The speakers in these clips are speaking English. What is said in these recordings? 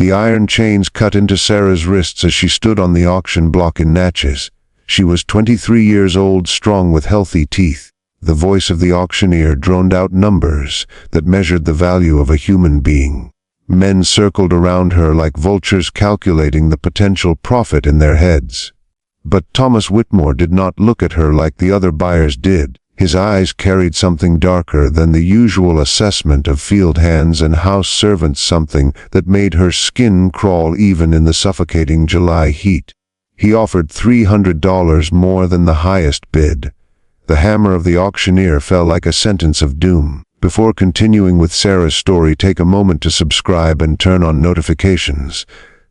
The iron chains cut into Sarah's wrists as she stood on the auction block in Natchez. She was 23 years old, strong with healthy teeth. The voice of the auctioneer droned out numbers that measured the value of a human being. Men circled around her like vultures, calculating the potential profit in their heads. But Thomas Whitmore did not look at her like the other buyers did. His eyes carried something darker than the usual assessment of field hands and house servants, something that made her skin crawl even in the suffocating July heat. He offered $300 more than the highest bid. The hammer of the auctioneer fell like a sentence of doom. Before continuing with Sarah's story, take a moment to subscribe and turn on notifications.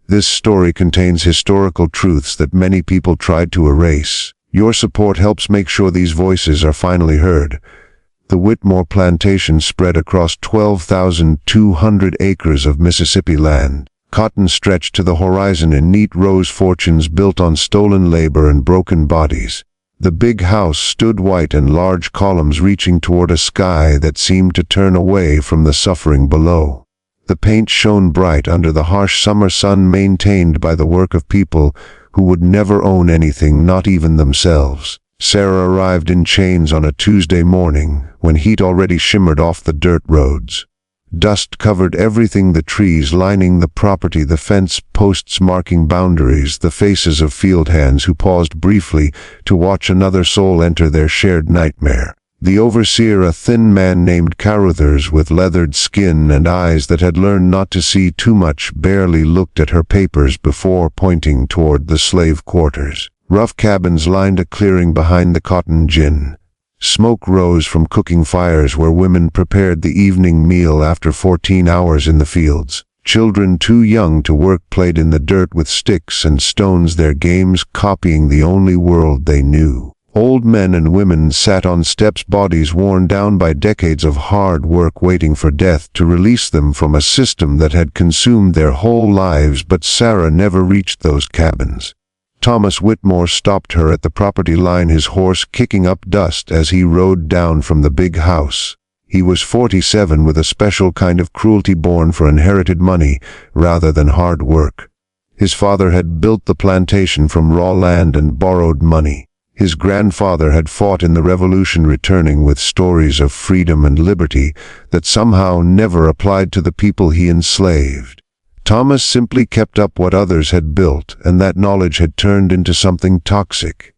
This story contains historical truths that many people tried to erase. Your support helps make sure these voices are finally heard. The Whitmore plantation spread across 12,200 acres of Mississippi land. Cotton stretched to the horizon in neat rows, fortunes built on stolen labor and broken bodies. The big house stood white in large columns reaching toward a sky that seemed to turn away from the suffering below. The paint shone bright under the harsh summer sun, maintained by the work of people who would never own anything, not even themselves. Sarah arrived in chains on a Tuesday morning, when heat already shimmered off the dirt roads. Dust covered everything, the trees lining the property, the fence posts marking boundaries, the faces of field hands who paused briefly to watch another soul enter their shared nightmare. The overseer, a thin man named Carruthers with leathered skin and eyes that had learned not to see too much, barely looked at her papers before pointing toward the slave quarters. Rough cabins lined a clearing behind the cotton gin. Smoke rose from cooking fires where women prepared the evening meal after 14 hours in the fields. Children too young to work played in the dirt with sticks and stones, their games copying the only world they knew. Old men and women sat on steps, bodies worn down by decades of hard work, waiting for death to release them from a system that had consumed their whole lives. But Sarah never reached those cabins. Thomas Whitmore stopped her at the property line, his horse kicking up dust as he rode down from the big house. He was 47, with a special kind of cruelty born for inherited money rather than hard work. His father had built the plantation from raw land and borrowed money. His grandfather had fought in the Revolution, returning with stories of freedom and liberty that somehow never applied to the people he enslaved. Thomas simply kept up what others had built, and that knowledge had turned into something toxic.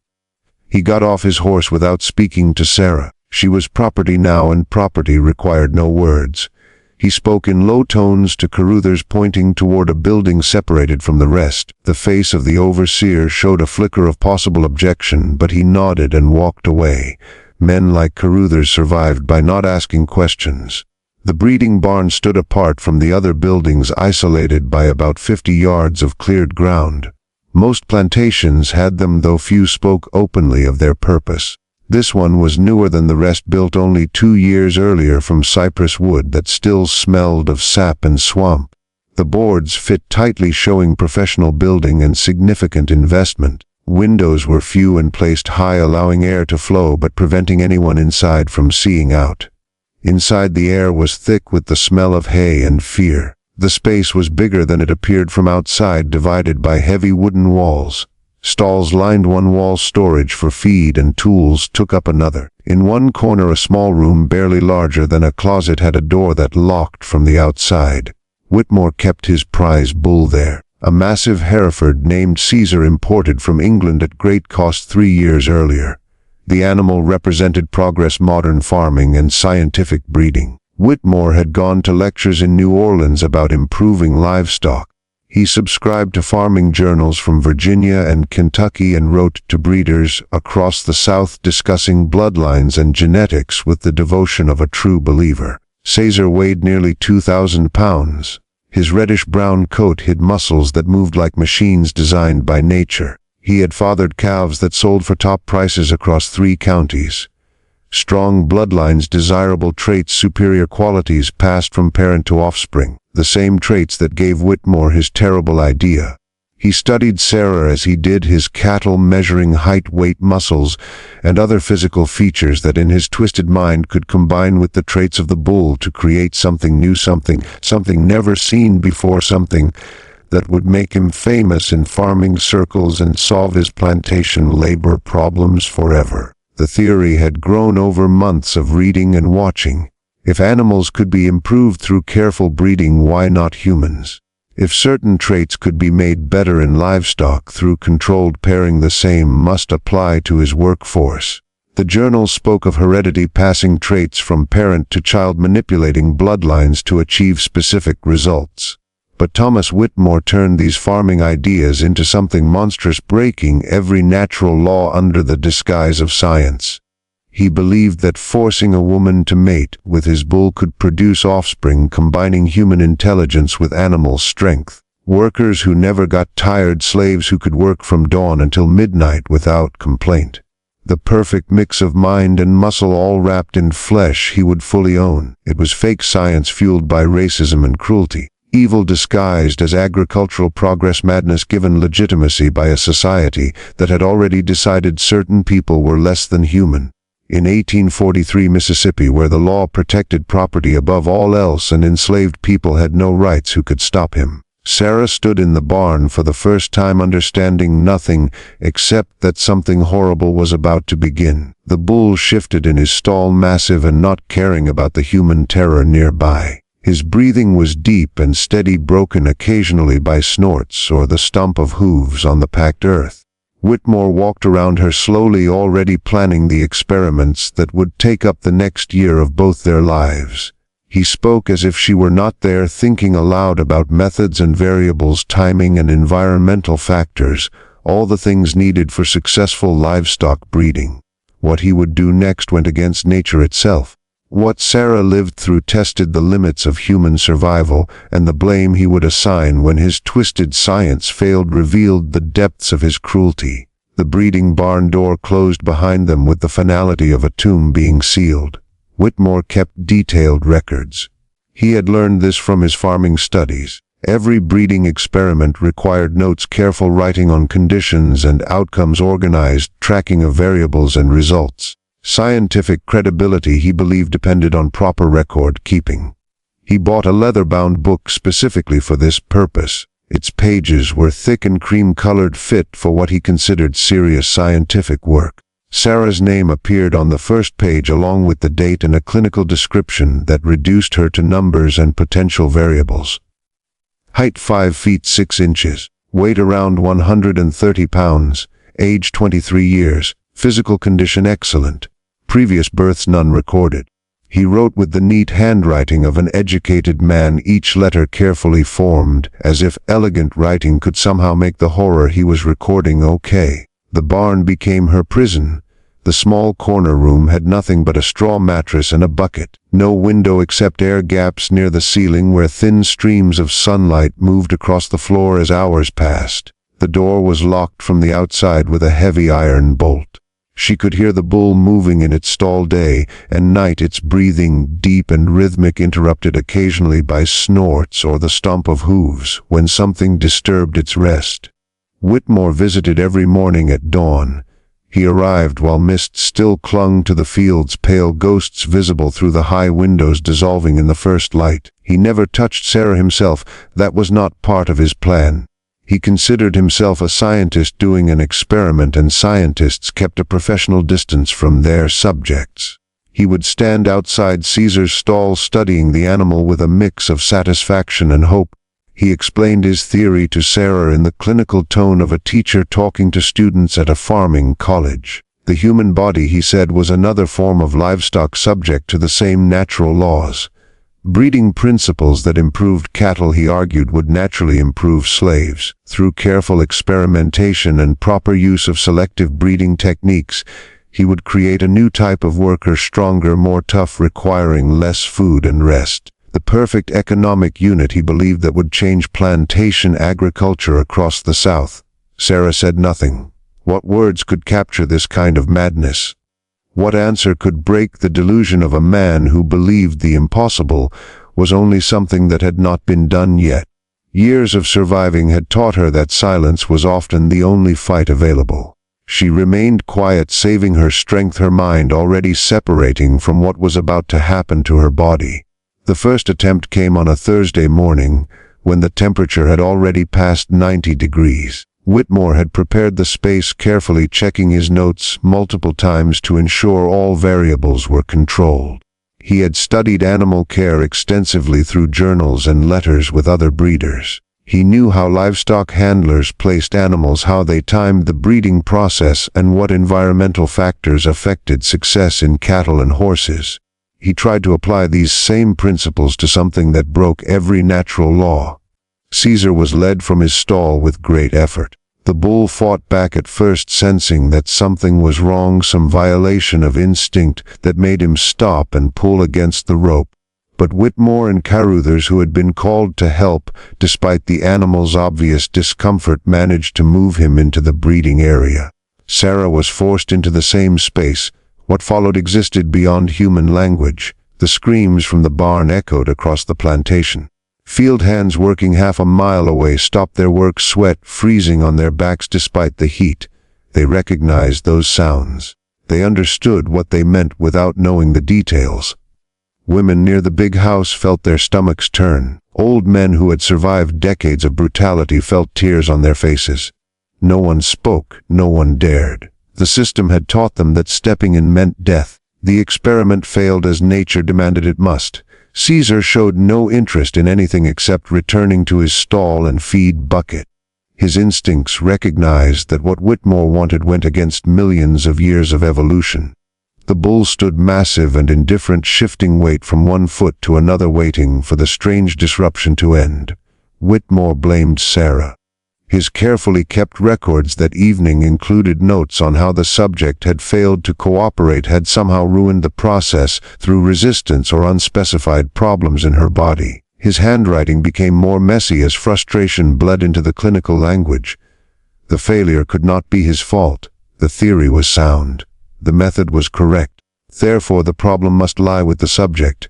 He got off his horse without speaking to Sarah. She was property now, and property required no words. He spoke in low tones to Carruthers, pointing toward a building separated from the rest. The face of the overseer showed a flicker of possible objection, but he nodded and walked away. Men like Carruthers survived by not asking questions. The breeding barn stood apart from the other buildings, isolated by about 50 yards of cleared ground. Most plantations had them, though few spoke openly of their purpose. This one was newer than the rest, built only 2 years earlier from cypress wood that still smelled of sap and swamp. The boards fit tightly, showing professional building and significant investment. Windows were few and placed high, allowing air to flow but preventing anyone inside from seeing out. Inside, the air was thick with the smell of hay and fear. The space was bigger than it appeared from outside, divided by heavy wooden walls. Stalls lined one wall, storage for feed and tools took up another. In one corner, a small room barely larger than a closet had a door that locked from the outside. Whitmore kept his prize bull there, a massive Hereford named Caesar, imported from England at great cost 3 years earlier. The animal represented progress, modern farming, and scientific breeding. Whitmore had gone to lectures in New Orleans about improving livestock. He subscribed to farming journals from Virginia and Kentucky and wrote to breeders across the South discussing bloodlines and genetics with the devotion of a true believer. Caesar weighed nearly 2,000 pounds. His reddish-brown coat hid muscles that moved like machines designed by nature. He had fathered calves that sold for top prices across 3 counties. Strong bloodlines, desirable traits, superior qualities passed from parent to offspring, the same traits that gave Whitmore his terrible idea. He studied Sarah as he did his cattle, measuring height, weight, muscles, and other physical features that in his twisted mind could combine with the traits of the bull to create something new, something never seen before, something that would make him famous in farming circles and solve his plantation labor problems forever. The theory had grown over months of reading and watching. If animals could be improved through careful breeding, why not humans? If certain traits could be made better in livestock through controlled pairing, the same must apply to his workforce. The journal spoke of heredity, passing traits from parent to child, manipulating bloodlines to achieve specific results. But Thomas Whitmore turned these farming ideas into something monstrous, breaking every natural law under the disguise of science. He believed that forcing a woman to mate with his bull could produce offspring combining human intelligence with animal strength. Workers who never got tired, slaves who could work from dawn until midnight without complaint. The perfect mix of mind and muscle, all wrapped in flesh he would fully own. It was fake science fueled by racism and cruelty. Evil disguised as agricultural progress, madness given legitimacy by a society that had already decided certain people were less than human. In 1843 Mississippi, where the law protected property above all else and enslaved people had no rights, who could stop him? Sarah stood in the barn for the first time, understanding nothing except that something horrible was about to begin. The bull shifted in his stall, massive and not caring about the human terror nearby. His breathing was deep and steady, broken occasionally by snorts or the stomp of hooves on the packed earth. Whitmore walked around her slowly, already planning the experiments that would take up the next year of both their lives. He spoke as if she were not there, thinking aloud about methods and variables, timing and environmental factors, all the things needed for successful livestock breeding. What he would do next went against nature itself. What Sarah lived through tested the limits of human survival, and the blame he would assign when his twisted science failed revealed the depths of his cruelty. The breeding barn door closed behind them with the finality of a tomb being sealed. Whitmore kept detailed records. He had learned this from his farming studies. Every breeding experiment required notes, careful writing on conditions and outcomes, organized tracking of variables and results. Scientific credibility, he believed, depended on proper record keeping. He bought a leather-bound book specifically for this purpose. Its pages were thick and cream-colored, fit for what he considered serious scientific work. Sarah's name appeared on the first page along with the date and a clinical description that reduced her to numbers and potential variables. Height 5 feet 6 inches, weight around 130 pounds, age 23 years, physical condition excellent. Previous births none recorded. He wrote with the neat handwriting of an educated man, each letter carefully formed, as if elegant writing could somehow make the horror he was recording okay. The barn became her prison. The small corner room had nothing but a straw mattress and a bucket. No window except air gaps near the ceiling where thin streams of sunlight moved across the floor as hours passed. The door was locked from the outside with a heavy iron bolt. She could hear the bull moving in its stall day and night, its breathing deep and rhythmic, interrupted occasionally by snorts or the stomp of hooves when something disturbed its rest. Whitmore visited every morning at dawn. He arrived while mist still clung to the fields, pale ghosts visible through the high windows dissolving in the first light. He never touched Sarah himself. That was not part of his plan. He considered himself a scientist doing an experiment, and scientists kept a professional distance from their subjects. He would stand outside Caesar's stall studying the animal with a mix of satisfaction and hope. He explained his theory to Sarah in the clinical tone of a teacher talking to students at a farming college. The human body, he said, was another form of livestock subject to the same natural laws. Breeding principles that improved cattle, he argued, would naturally improve slaves. Through careful experimentation and proper use of selective breeding techniques, he would create a new type of worker, stronger, more tough, requiring less food and rest. The perfect economic unit, he believed, that would change plantation agriculture across the South. Sarah said nothing. What words could capture this kind of madness? What answer could break the delusion of a man who believed the impossible was only something that had not been done yet? Years of surviving had taught her that silence was often the only fight available. She remained quiet, saving her strength, her mind already separating from what was about to happen to her body. The first attempt came on a Thursday morning, when the temperature had already passed 90 degrees. Whitmore had prepared the space, carefully checking his notes multiple times to ensure all variables were controlled. He had studied animal care extensively through journals and letters with other breeders. He knew how livestock handlers placed animals, how they timed the breeding process, and what environmental factors affected success in cattle and horses. He tried to apply these same principles to something that broke every natural law. Caesar was led from his stall with great effort. The bull fought back at first, sensing that something was wrong, some violation of instinct that made him stop and pull against the rope. But Whitmore and Carruthers, who had been called to help, despite the animal's obvious discomfort, managed to move him into the breeding area. Sarah was forced into the same space. What followed existed beyond human language. The screams from the barn echoed across the plantation. Field hands working half a mile away stopped their work, sweat freezing on their backs despite the heat. They recognized those sounds. They understood what they meant without knowing the details. Women near the big house felt their stomachs turn. Old men who had survived decades of brutality felt tears on their faces. No one spoke, no one dared. The system had taught them that stepping in meant death. The experiment failed as nature demanded it must. Caesar showed no interest in anything except returning to his stall and feed bucket. His instincts recognized that what Whitmore wanted went against millions of years of evolution. The bull stood massive and indifferent, shifting weight from one foot to another, waiting for the strange disruption to end. Whitmore blamed Sarah. His carefully kept records that evening included notes on how the subject had failed to cooperate, had somehow ruined the process through resistance or unspecified problems in her body. His handwriting became more messy as frustration bled into the clinical language. The failure could not be his fault. The theory was sound. The method was correct. Therefore, the problem must lie with the subject.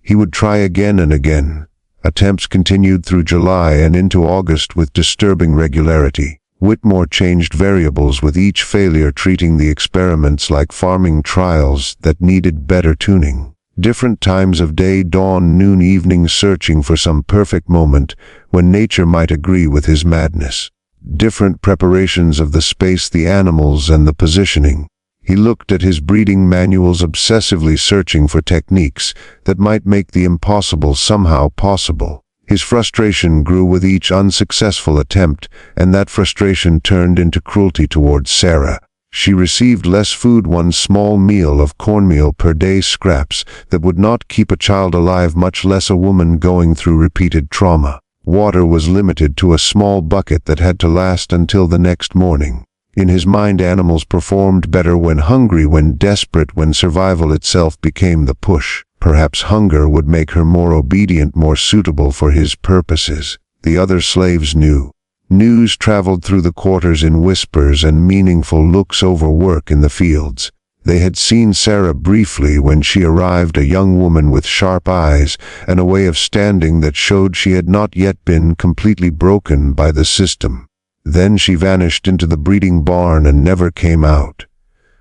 He would try again and again. Attempts continued through July and into August with disturbing regularity. Whitmore changed variables with each failure, treating the experiments like farming trials that needed better tuning. Different times of day, dawn, noon, evening, searching for some perfect moment when nature might agree with his madness. Different preparations of the space, the animals, and the positioning. He looked at his breeding manuals, obsessively searching for techniques that might make the impossible somehow possible. His frustration grew with each unsuccessful attempt, and that frustration turned into cruelty towards Sarah. She received less food, one small meal of cornmeal per day, scraps that would not keep a child alive, much less a woman going through repeated trauma. Water was limited to a small bucket that had to last until the next morning. In his mind, animals performed better when hungry, when desperate, when survival itself became the push. Perhaps hunger would make her more obedient, more suitable for his purposes. The other slaves knew. News traveled through the quarters in whispers and meaningful looks over work in the fields. They had seen Sarah briefly when she arrived, a young woman with sharp eyes and a way of standing that showed she had not yet been completely broken by the system. Then she vanished into the breeding barn and never came out.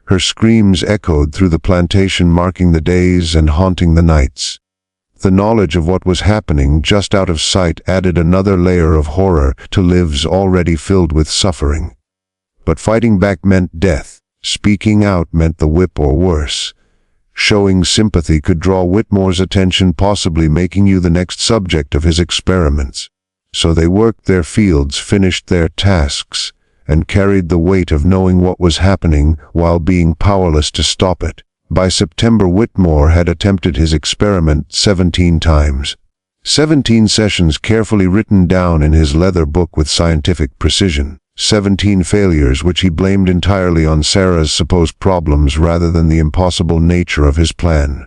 Her screams echoed through the plantation, marking the days and haunting the nights. The knowledge of what was happening just out of sight added another layer of horror to lives already filled with suffering. But fighting back meant death. Speaking out meant the whip or worse. Showing sympathy could draw Whitmore's attention, possibly making you the next subject of his experiments. So they worked their fields, finished their tasks, and carried the weight of knowing what was happening while being powerless to stop it. By September, Whitmore had attempted his experiment 17 times. 17 sessions carefully written down in his leather book with scientific precision. 17 failures which he blamed entirely on Sarah's supposed problems rather than the impossible nature of his plan.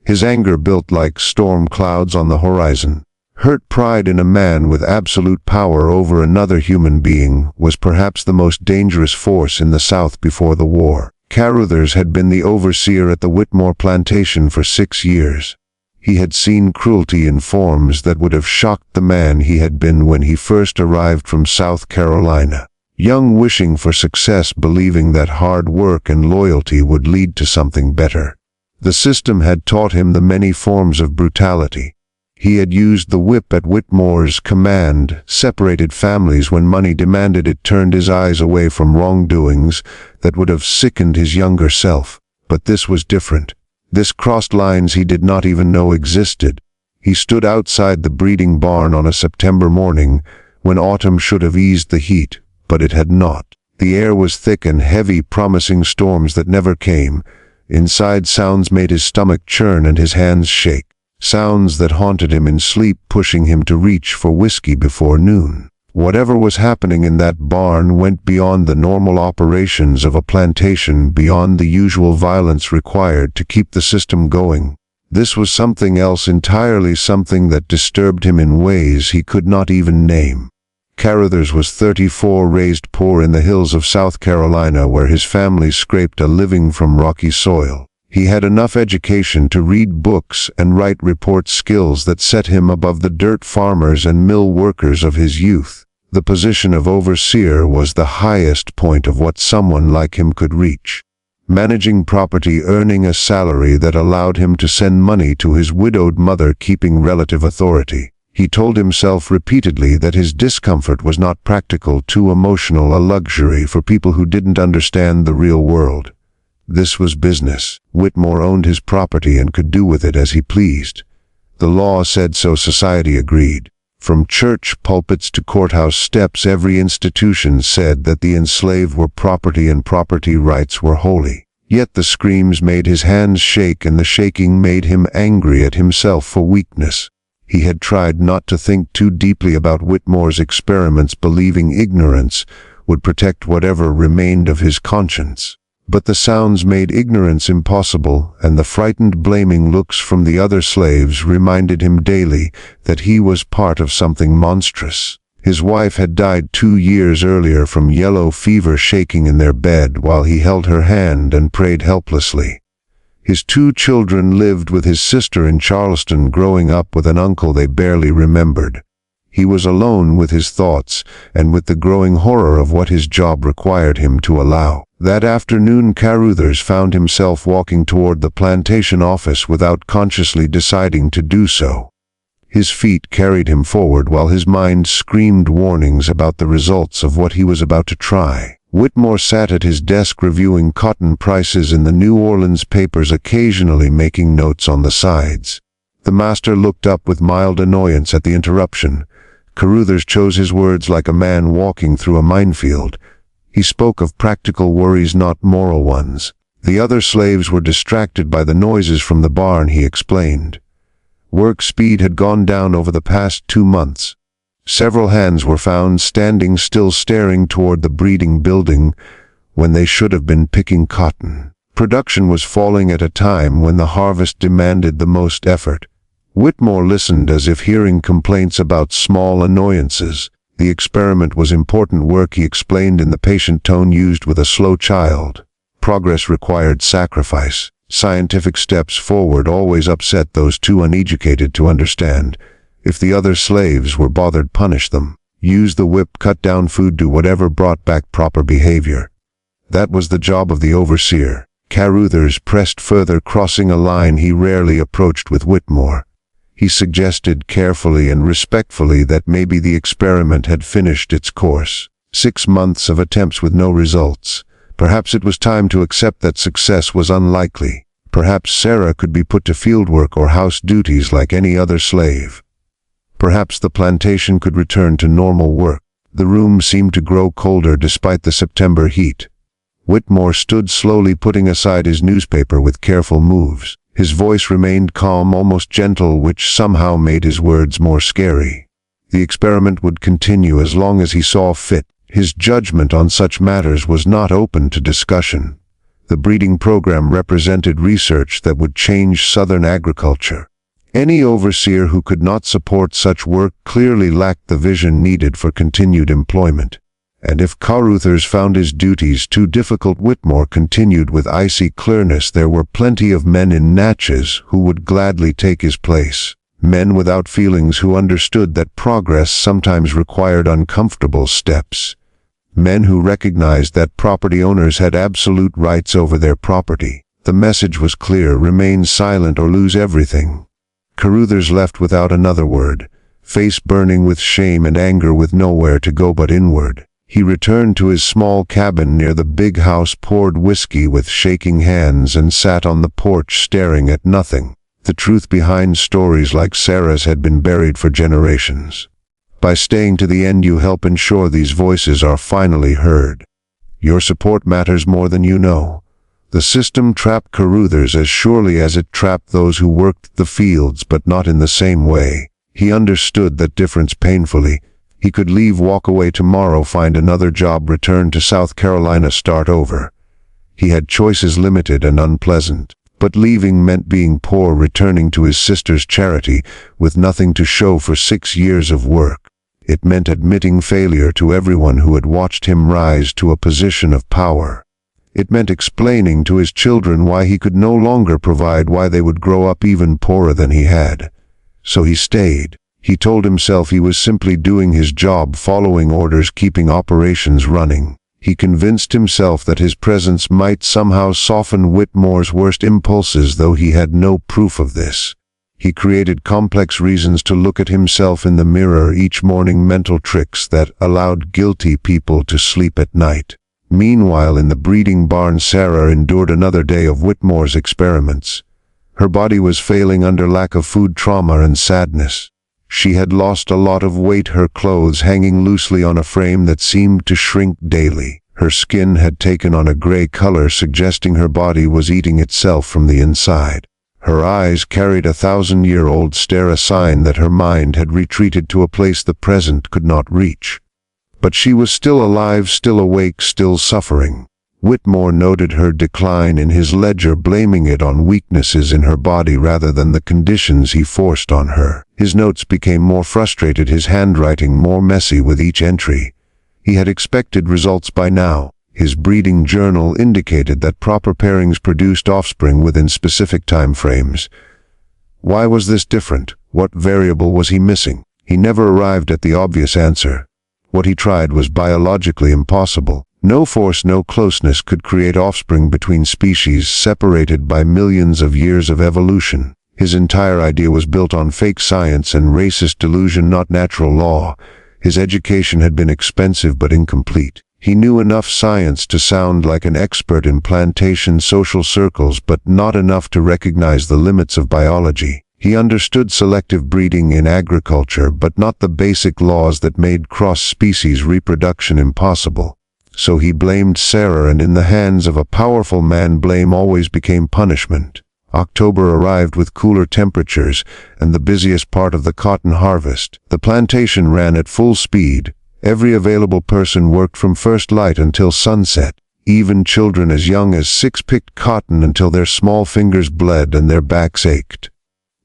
His anger built like storm clouds on the horizon. Hurt pride in a man with absolute power over another human being was perhaps the most dangerous force in the South before the war. Carruthers had been the overseer at the Whitmore plantation for 6 years. He had seen cruelty in forms that would have shocked the man he had been when he first arrived from South Carolina. Young, wishing for success, believing that hard work and loyalty would lead to something better. The system had taught him the many forms of brutality. He had used the whip at Whitmore's command, separated families when money demanded it, turned his eyes away from wrongdoings that would have sickened his younger self. But this was different. This crossed lines he did not even know existed. He stood outside the breeding barn on a September morning, when autumn should have eased the heat, but it had not. The air was thick and heavy, promising storms that never came. Inside, sounds made his stomach churn and his hands shake. Sounds that haunted him in sleep, pushing him to reach for whiskey before noon. Whatever was happening in that barn went beyond the normal operations of a plantation, beyond the usual violence required to keep the system going. This was something else entirely, something that disturbed him in ways he could not even name. Caruthers was 34, raised poor in the hills of South Carolina, where his family scraped a living from rocky soil. He had enough education to read books and write report, skills that set him above the dirt farmers and mill workers of his youth. The position of overseer was the highest point of what someone like him could reach. Managing property, earning a salary that allowed him to send money to his widowed mother, keeping relative authority. He told himself repeatedly that his discomfort was not practical, too emotional, a luxury for people who didn't understand the real world. This was business. Whitmore owned his property and could do with it as he pleased. The law said so, society agreed. From church pulpits to courthouse steps, every institution said that the enslaved were property and property rights were holy. Yet the screams made his hands shake, and the shaking made him angry at himself for weakness. He had tried not to think too deeply about Whitmore's experiments, believing ignorance would protect whatever remained of his conscience. But the sounds made ignorance impossible, and the frightened, blaming looks from the other slaves reminded him daily that he was part of something monstrous. His wife had died 2 years earlier from yellow fever, shaking in their bed while he held her hand and prayed helplessly. His 2 children lived with his sister in Charleston, growing up with an uncle they barely remembered. He was alone with his thoughts and with the growing horror of what his job required him to allow. That afternoon, Caruthers found himself walking toward the plantation office without consciously deciding to do so. His feet carried him forward while his mind screamed warnings about the results of what he was about to try. Whitmore sat at his desk reviewing cotton prices in the New Orleans papers, occasionally making notes on the sides. The master looked up with mild annoyance at the interruption. Caruthers chose his words like a man walking through a minefield. He spoke of practical worries, not moral ones. The other slaves were distracted by the noises from the barn, he explained. Work speed had gone down over the past 2 months. Several hands were found standing still, staring toward the breeding building when they should have been picking cotton. Production was falling at a time when the harvest demanded the most effort. Whitmore listened as if hearing complaints about small annoyances. The experiment was important work, he explained in the patient tone used with a slow child. Progress required sacrifice. Scientific steps forward always upset those too uneducated to understand. If the other slaves were bothered, punish them. Use the whip, cut down food, do whatever brought back proper behavior. That was the job of the overseer. Caruthers pressed further, crossing a line he rarely approached with Whitmore. He suggested carefully and respectfully that maybe the experiment had finished its course. 6 months of attempts with no results. Perhaps it was time to accept that success was unlikely. Perhaps Sarah could be put to fieldwork or house duties like any other slave. Perhaps the plantation could return to normal work. The room seemed to grow colder despite the September heat. Whitmore stood slowly, putting aside his newspaper with careful moves. His voice remained calm, almost gentle, which somehow made his words more scary. The experiment would continue as long as he saw fit. His judgment on such matters was not open to discussion. The breeding program represented research that would change Southern agriculture. Any overseer who could not support such work clearly lacked the vision needed for continued employment. And if Caruthers found his duties too difficult, Whitmore continued with icy clearness, there were plenty of men in Natchez who would gladly take his place. Men without feelings who understood that progress sometimes required uncomfortable steps. Men who recognized that property owners had absolute rights over their property. The message was clear: remain silent or lose everything. Carruthers left without another word, face burning with shame and anger with nowhere to go but inward. He returned to his small cabin near the big house, poured whiskey with shaking hands, and sat on the porch staring at nothing. The truth behind stories like Sarah's had been buried for generations. By staying to the end, you help ensure these voices are finally heard. Your support matters more than you know. The system trapped Carruthers as surely as it trapped those who worked the fields, but not in the same way. He understood that difference painfully. He could leave, walk away tomorrow, find another job, return to South Carolina, start over. He had choices limited and unpleasant. But leaving meant being poor, returning to his sister's charity with nothing to show for 6 years of work. It meant admitting failure to everyone who had watched him rise to a position of power. It meant explaining to his children why he could no longer provide, why they would grow up even poorer than he had. So he stayed. He told himself he was simply doing his job, following orders, keeping operations running. He convinced himself that his presence might somehow soften Whitmore's worst impulses, though he had no proof of this. He created complex reasons to look at himself in the mirror each morning, mental tricks that allowed guilty people to sleep at night. Meanwhile, in the breeding barn, Sarah endured another day of Whitmore's experiments. Her body was failing under lack of food, trauma, and sadness. She had lost a lot of weight, her clothes hanging loosely on a frame that seemed to shrink daily. Her skin had taken on a gray color, suggesting her body was eating itself from the inside. Her eyes carried a 1,000-year-old stare, a sign that her mind had retreated to a place the present could not reach. But she was still alive, still awake, still suffering. Whitmore noted her decline in his ledger, blaming it on weaknesses in her body rather than the conditions he forced on her. His notes became more frustrated, his handwriting more messy with each entry. He had expected results by now. His breeding journal indicated that proper pairings produced offspring within specific time frames. Why was this different? What variable was he missing? He never arrived at the obvious answer. What he tried was biologically impossible. No force, no closeness could create offspring between species separated by millions of years of evolution. His entire idea was built on fake science and racist delusion, not natural law. His education had been expensive but incomplete. He knew enough science to sound like an expert in plantation social circles, but not enough to recognize the limits of biology. He understood selective breeding in agriculture, but not the basic laws that made cross-species reproduction impossible. So he blamed Sarah, and in the hands of a powerful man, blame always became punishment. October arrived with cooler temperatures and the busiest part of the cotton harvest. The plantation ran at full speed. Every available person worked from first light until sunset. Even children as young as 6 picked cotton until their small fingers bled and their backs ached.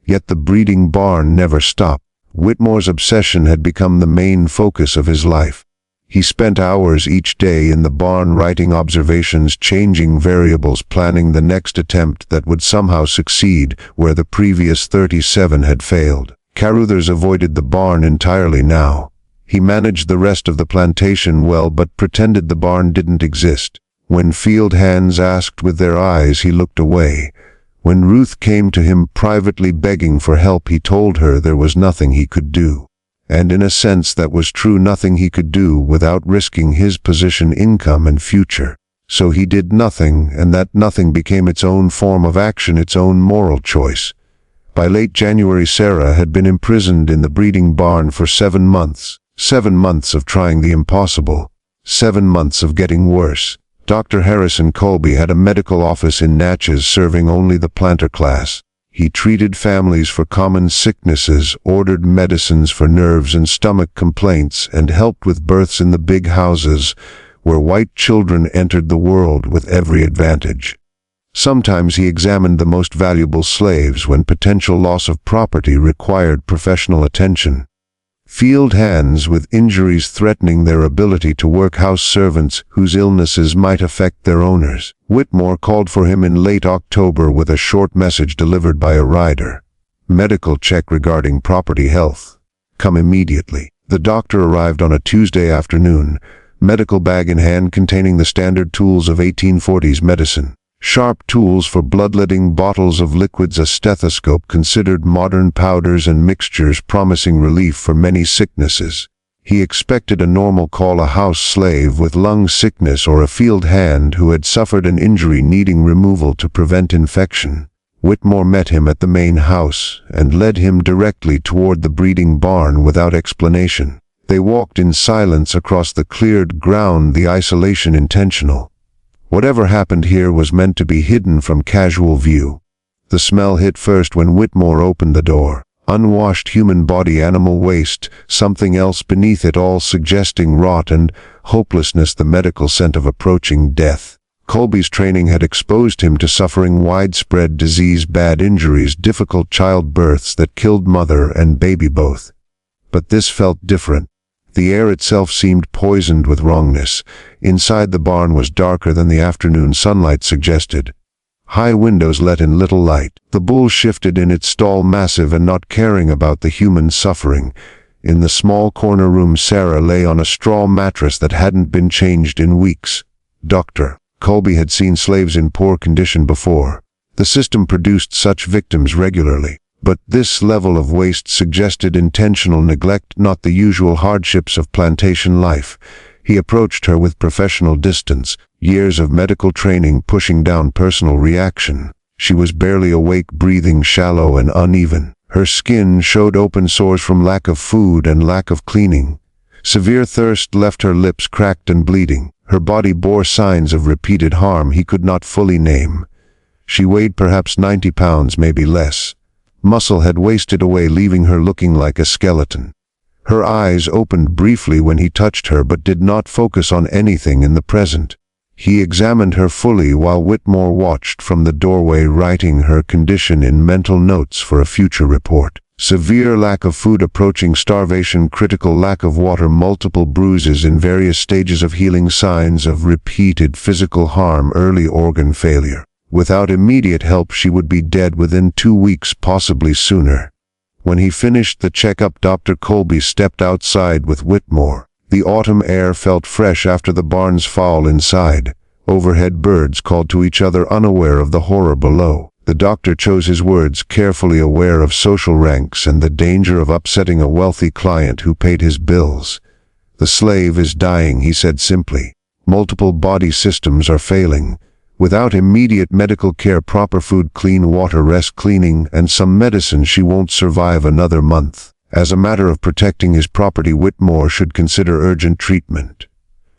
Yet the breeding barn never stopped. Whitmore's obsession had become the main focus of his life. He spent hours each day in the barn writing observations, changing variables, planning the next attempt that would somehow succeed where the previous 37 had failed. Carruthers avoided the barn entirely now. He managed the rest of the plantation well, but pretended the barn didn't exist. When field hands asked with their eyes, he looked away. When Ruth came to him privately begging for help, he told her there was nothing he could do. And in a sense that was true, nothing he could do without risking his position, income, and future. So he did nothing, and that nothing became its own form of action, its own moral choice. By late January, Sarah had been imprisoned in the breeding barn for 7 months. 7 months of trying the impossible. 7 months of getting worse. Dr. Harrison Colby had a medical office in Natchez, serving only the planter class. He treated families for common sicknesses, ordered medicines for nerves and stomach complaints, and helped with births in the big houses where white children entered the world with every advantage. Sometimes he examined the most valuable slaves when potential loss of property required professional attention. Field hands with injuries threatening their ability to work, house servants whose illnesses might affect their owners. Whitmore called for him in late October with a short message delivered by a rider. Medical check regarding property health. Come immediately. The doctor arrived on a Tuesday afternoon, medical bag in hand containing the standard tools of 1840s medicine. Sharp tools for bloodletting, bottles of liquids, a stethoscope, considered modern powders and mixtures promising relief for many sicknesses. He expected a normal call, a house slave with lung sickness or a field hand who had suffered an injury needing removal to prevent infection. Whitmore met him at the main house and led him directly toward the breeding barn without explanation. They walked in silence across the cleared ground, the isolation intentional. Whatever happened here was meant to be hidden from casual view. The smell hit first when Whitmore opened the door. Unwashed human body, animal waste, something else beneath it all suggesting rot and hopelessness, the medical scent of approaching death. Colby's training had exposed him to suffering, widespread disease, bad injuries, difficult childbirths that killed mother and baby both. But this felt different. The air itself seemed poisoned with wrongness. Inside the barn was darker than the afternoon sunlight suggested. High windows let in little light. The bull shifted in its stall, massive and not caring about the human suffering. In the small corner room, Sarah lay on a straw mattress that hadn't been changed in weeks. Dr. Colby had seen slaves in poor condition before. The system produced such victims regularly. But this level of waste suggested intentional neglect, not the usual hardships of plantation life. He approached her with professional distance, years of medical training pushing down personal reaction. She was barely awake, breathing shallow and uneven. Her skin showed open sores from lack of food and lack of cleaning. Severe thirst left her lips cracked and bleeding. Her body bore signs of repeated harm he could not fully name. She weighed perhaps 90 pounds, maybe less. Muscle had wasted away, leaving her looking like a skeleton. Her eyes opened briefly when he touched her, but did not focus on anything in the present. He examined her fully while Whitmore watched from the doorway, writing her condition in mental notes for a future report. Severe lack of food, approaching starvation, critical lack of water, multiple bruises in various stages of healing, signs of repeated physical harm, early organ failure. Without immediate help, she would be dead within 2 weeks, possibly sooner. When he finished the checkup, Dr. Colby stepped outside with Whitmore. The autumn air felt fresh after the barn's foul inside. Overhead, birds called to each other, unaware of the horror below. The doctor chose his words carefully, aware of social ranks and the danger of upsetting a wealthy client who paid his bills. "The slave is dying," he said simply. "Multiple body systems are failing. Without immediate medical care, proper food, clean water, rest, cleaning, and some medicine, she won't survive another month. As a matter of protecting his property, Whitmore should consider urgent treatment."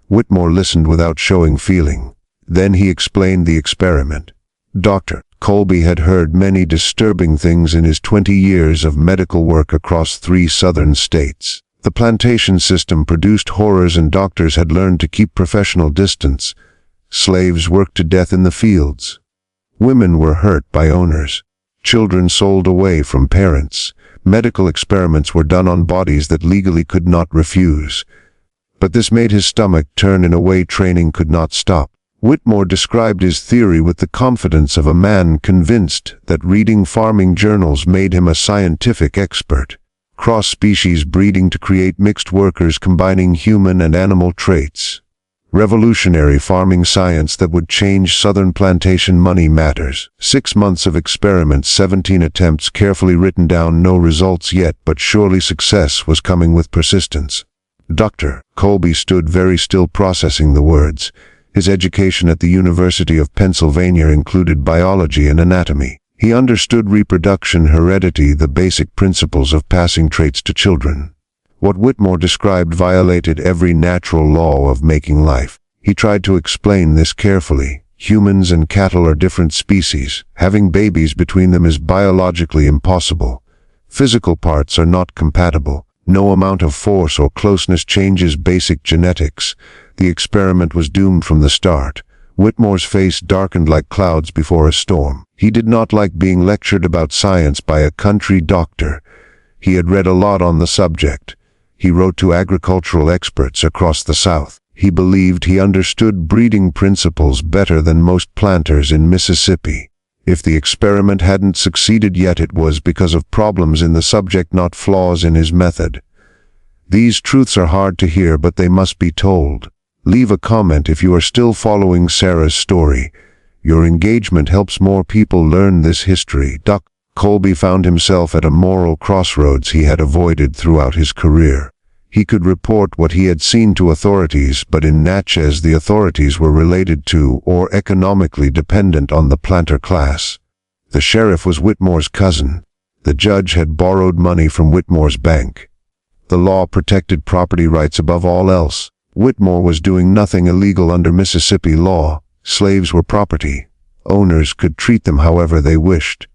Whitmore listened without showing feeling. Then he explained the experiment. Dr. Colby had heard many disturbing things in his 20 years of medical work across 3 southern states. The plantation system produced horrors, and doctors had learned to keep professional distance. Slaves worked to death in the fields. Women were hurt by owners. Children sold away from parents. Medical experiments were done on bodies that legally could not refuse. But this made his stomach turn in a way training could not stop. Whitmore described his theory with the confidence of a man convinced that reading farming journals made him a scientific expert. Cross-species breeding to create mixed workers combining human and animal traits. Revolutionary farming science that would change southern plantation money matters. 6 months of experiments, 17 attempts carefully written down, no results yet, but surely success was coming with persistence. Dr. Colby stood very still, processing the words. His education at the University of Pennsylvania included biology and anatomy. He understood reproduction, heredity, the basic principles of passing traits to children. What Whitmore described violated every natural law of making life. He tried to explain this carefully. Humans and cattle are different species. Having babies between them is biologically impossible. Physical parts are not compatible. No amount of force or closeness changes basic genetics. The experiment was doomed from the start. Whitmore's face darkened like clouds before a storm. He did not like being lectured about science by a country doctor. He had read a lot on the subject. He wrote to agricultural experts across the South. He believed he understood breeding principles better than most planters in Mississippi. If the experiment hadn't succeeded yet, it was because of problems in the subject, not flaws in his method. These truths are hard to hear, but they must be told. Leave a comment if you are still following Sarah's story. Your engagement helps more people learn this history. Dr. Colby found himself at a moral crossroads he had avoided throughout his career. He could report what he had seen to authorities, but in Natchez the authorities were related to or economically dependent on the planter class. The sheriff was Whitmore's cousin. The judge had borrowed money from Whitmore's bank. The law protected property rights above all else. Whitmore was doing nothing illegal under Mississippi law. Slaves were property. Owners could treat them however they wished.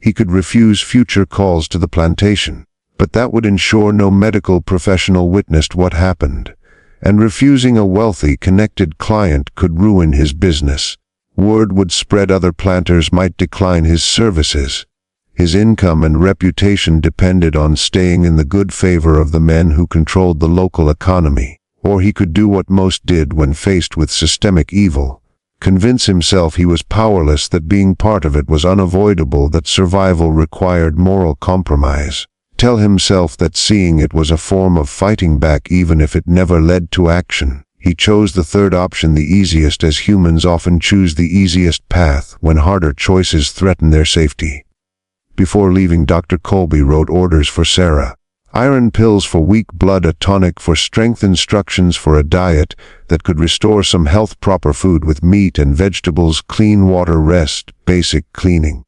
He could refuse future calls to the plantation, but that would ensure no medical professional witnessed what happened, and refusing a wealthy, connected client could ruin his business. Word would spread other planters might decline his services. His income and reputation depended on staying in the good favor of the men who controlled the local economy. Or he could do what most did when faced with systemic evil. Convince himself he was powerless, that being part of it was unavoidable, that survival required moral compromise. Tell himself that seeing it was a form of fighting back even if it never led to action. He chose the third option, the easiest, as humans often choose the easiest path when harder choices threaten their safety. Before leaving, Dr. Colby wrote orders for Sarah. Iron pills for weak blood, a tonic for strength, instructions for a diet that could restore some health, proper food with meat and vegetables, clean water, rest, basic cleaning.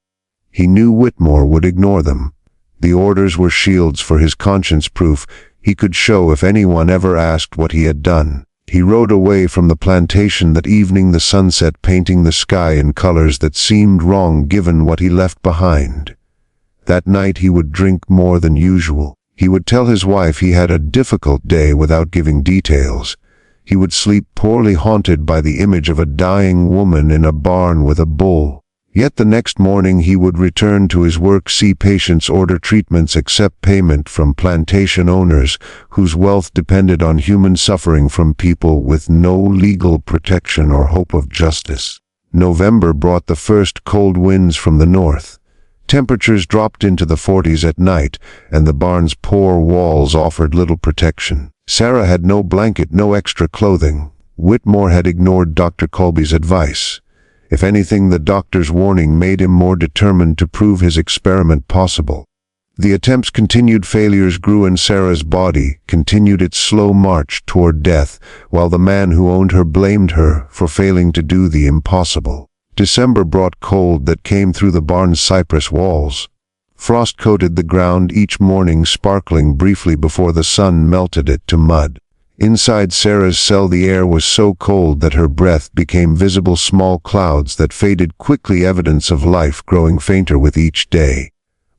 He knew Whitmore would ignore them. The orders were shields for his conscience, proof he could show if anyone ever asked what he had done. He rode away from the plantation that evening, the sunset painting the sky in colors that seemed wrong given what he left behind. That night he would drink more than usual. He would tell his wife he had a difficult day without giving details. He would sleep poorly, haunted by the image of a dying woman in a barn with a bull. Yet the next morning he would return to his work, see patients, order treatments, accept payment from plantation owners whose wealth depended on human suffering from people with no legal protection or hope of justice. November brought the first cold winds from the north. Temperatures dropped into the 40s at night, and the barn's poor walls offered little protection. Sarah had no blanket, no extra clothing. Whitmore had ignored Dr. Colby's advice. If anything, the doctor's warning made him more determined to prove his experiment possible. The attempts continued, failures grew, and Sarah's body continued its slow march toward death, while the man who owned her blamed her for failing to do the impossible. December brought cold that came through the barn's cypress walls. Frost coated the ground each morning, sparkling briefly before the sun melted it to mud. Inside Sarah's cell the air was so cold that her breath became visible, small clouds that faded quickly, evidence of life growing fainter with each day.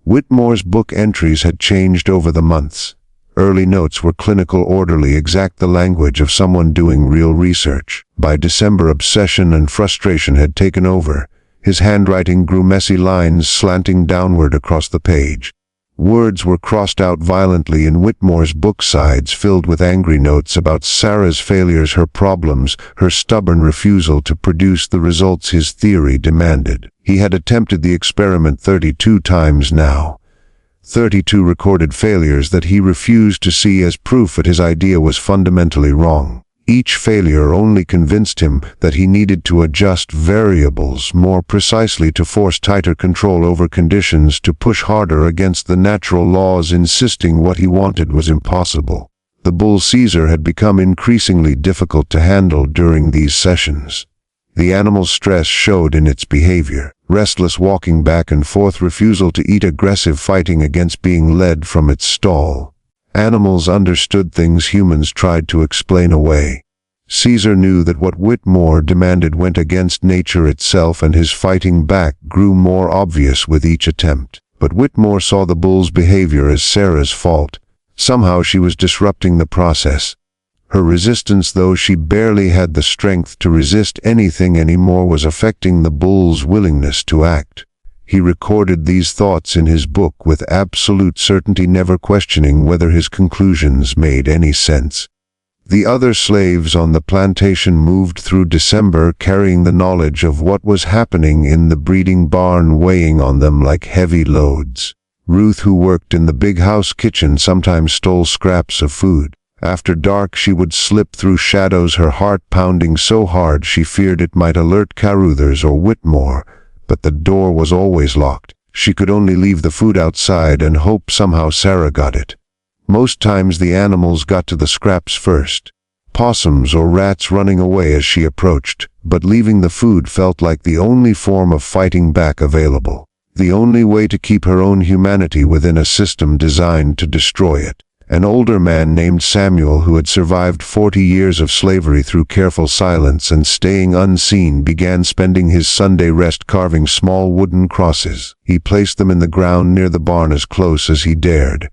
Whitmore's book entries had changed over the months. Early notes were clinical, orderly, exact, the language of someone doing real research. By December, obsession and frustration had taken over. His handwriting grew messy, lines slanting downward across the page. Words were crossed out violently in Whitmore's book, sides filled with angry notes about Sarah's failures, her problems, her stubborn refusal to produce the results his theory demanded. He had attempted the experiment 32 times now. 32 recorded failures that he refused to see as proof that his idea was fundamentally wrong. Each failure only convinced him that he needed to adjust variables more precisely, to force tighter control over conditions, to push harder against the natural laws, insisting what he wanted was impossible. The bull Caesar had become increasingly difficult to handle during these sessions. The animal's stress showed in its behavior. Restless walking back and forth, refusal to eat, aggressive fighting against being led from its stall. Animals understood things humans tried to explain away. Caesar knew that what Whitmore demanded went against nature itself, and his fighting back grew more obvious with each attempt. But Whitmore saw the bull's behavior as Sarah's fault. Somehow she was disrupting the process. Her resistance, though she barely had the strength to resist anything anymore, was affecting the bull's willingness to act. He recorded these thoughts in his book with absolute certainty, never questioning whether his conclusions made any sense. The other slaves on the plantation moved through December, carrying the knowledge of what was happening in the breeding barn weighing on them like heavy loads. Ruth, who worked in the big house kitchen, sometimes stole scraps of food. After dark she would slip through shadows, her heart pounding so hard she feared it might alert Caruthers or Whitmore, but the door was always locked. She could only leave the food outside and hope somehow Sarah got it. Most times the animals got to the scraps first, possums or rats running away as she approached, but leaving the food felt like the only form of fighting back available, the only way to keep her own humanity within a system designed to destroy it. An older man named Samuel, who had survived 40 years of slavery through careful silence and staying unseen, began spending his Sunday rest carving small wooden crosses. He placed them in the ground near the barn as close as he dared.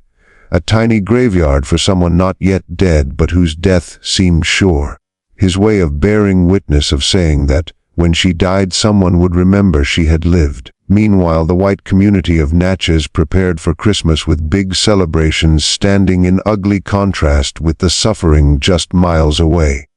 A tiny graveyard for someone not yet dead but whose death seemed sure. His way of bearing witness, of saying that, when she died, someone would remember she had lived. Meanwhile, the white community of Natchez prepared for Christmas with big celebrations standing in ugly contrast with the suffering just miles away.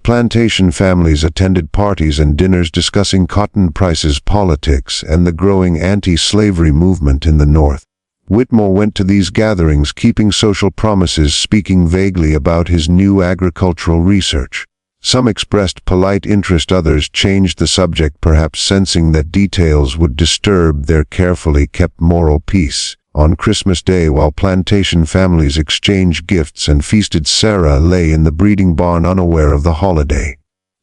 Plantation families attended parties and dinners discussing cotton prices, politics, and the growing anti-slavery movement in the North. Whitmore went to these gatherings keeping social promises, speaking vaguely about his new agricultural research. Some expressed polite interest, others changed the subject, perhaps sensing that details would disturb their carefully kept moral peace. On Christmas Day, while plantation families exchanged gifts and feasted, Sarah lay in the breeding barn unaware of the holiday.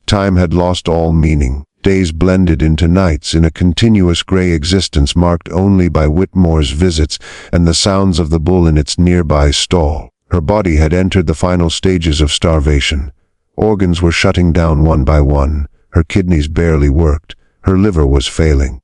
Time had lost all meaning. Days blended into nights in a continuous gray existence marked only by Whitmore's visits and the sounds of the bull in its nearby stall. Her body had entered the final stages of starvation. Organs were shutting down one by one, her kidneys barely worked, her liver was failing.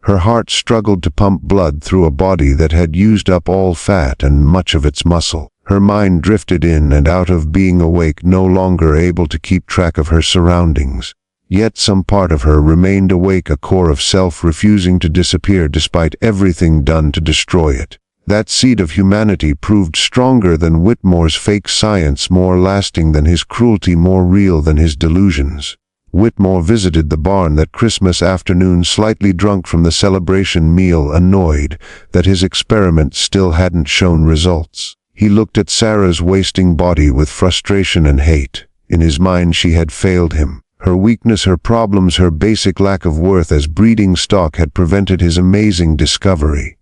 Her heart struggled to pump blood through a body that had used up all fat and much of its muscle. Her mind drifted in and out of being, awake, no longer able to keep track of her surroundings. Yet some part of her remained awake, a core of self refusing to disappear despite everything done to destroy it. That seed of humanity proved stronger than Whitmore's fake science, more lasting than his cruelty, more real than his delusions. Whitmore visited the barn that Christmas afternoon, slightly drunk from the celebration meal, annoyed that his experiment still hadn't shown results. He looked at Sarah's wasting body with frustration and hate. In his mind she had failed him. Her weakness, her problems, her basic lack of worth as breeding stock had prevented his amazing discovery.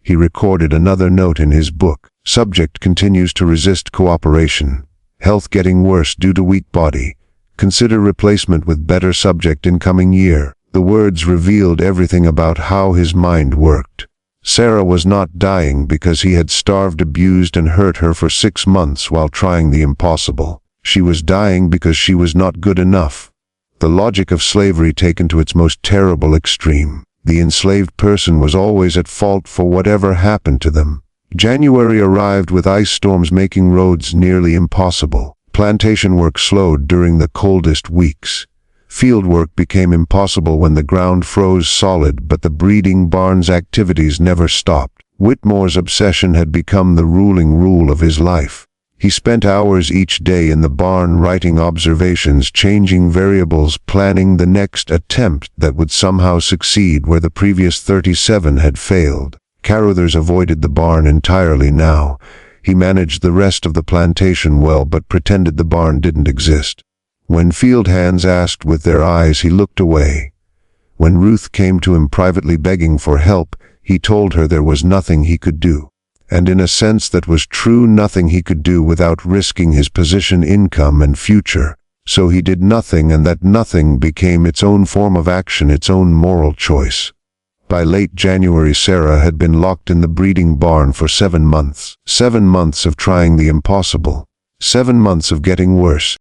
He recorded another note in his book. Subject continues to resist cooperation. Health getting worse due to weak body. Consider replacement with better subject in coming year. The words revealed everything about how his mind worked. Sarah was not dying because he had starved, abused, and hurt her for 6 months while trying the impossible. She was dying because she was not good enough. The logic of slavery taken to its most terrible extreme. The enslaved person was always at fault for whatever happened to them. January arrived with ice storms making roads nearly impossible. Plantation work slowed during the coldest weeks. Field work became impossible when the ground froze solid, but the breeding barn's activities never stopped. Whitmore's obsession had become the ruling rule of his life. He spent hours each day in the barn writing observations, changing variables, planning the next attempt that would somehow succeed where the previous 37 had failed. Caruthers avoided the barn entirely now. He managed the rest of the plantation well, but pretended the barn didn't exist. When field hands asked with their eyes, he looked away. When Ruth came to him privately begging for help, he told her there was nothing he could do. And in a sense that was true, nothing he could do without risking his position, income, and future. So he did nothing, and that nothing became its own form of action, its own moral choice. By late January, Sarah had been locked in the breeding barn for 7 months. 7 months of trying the impossible. 7 months of getting worse.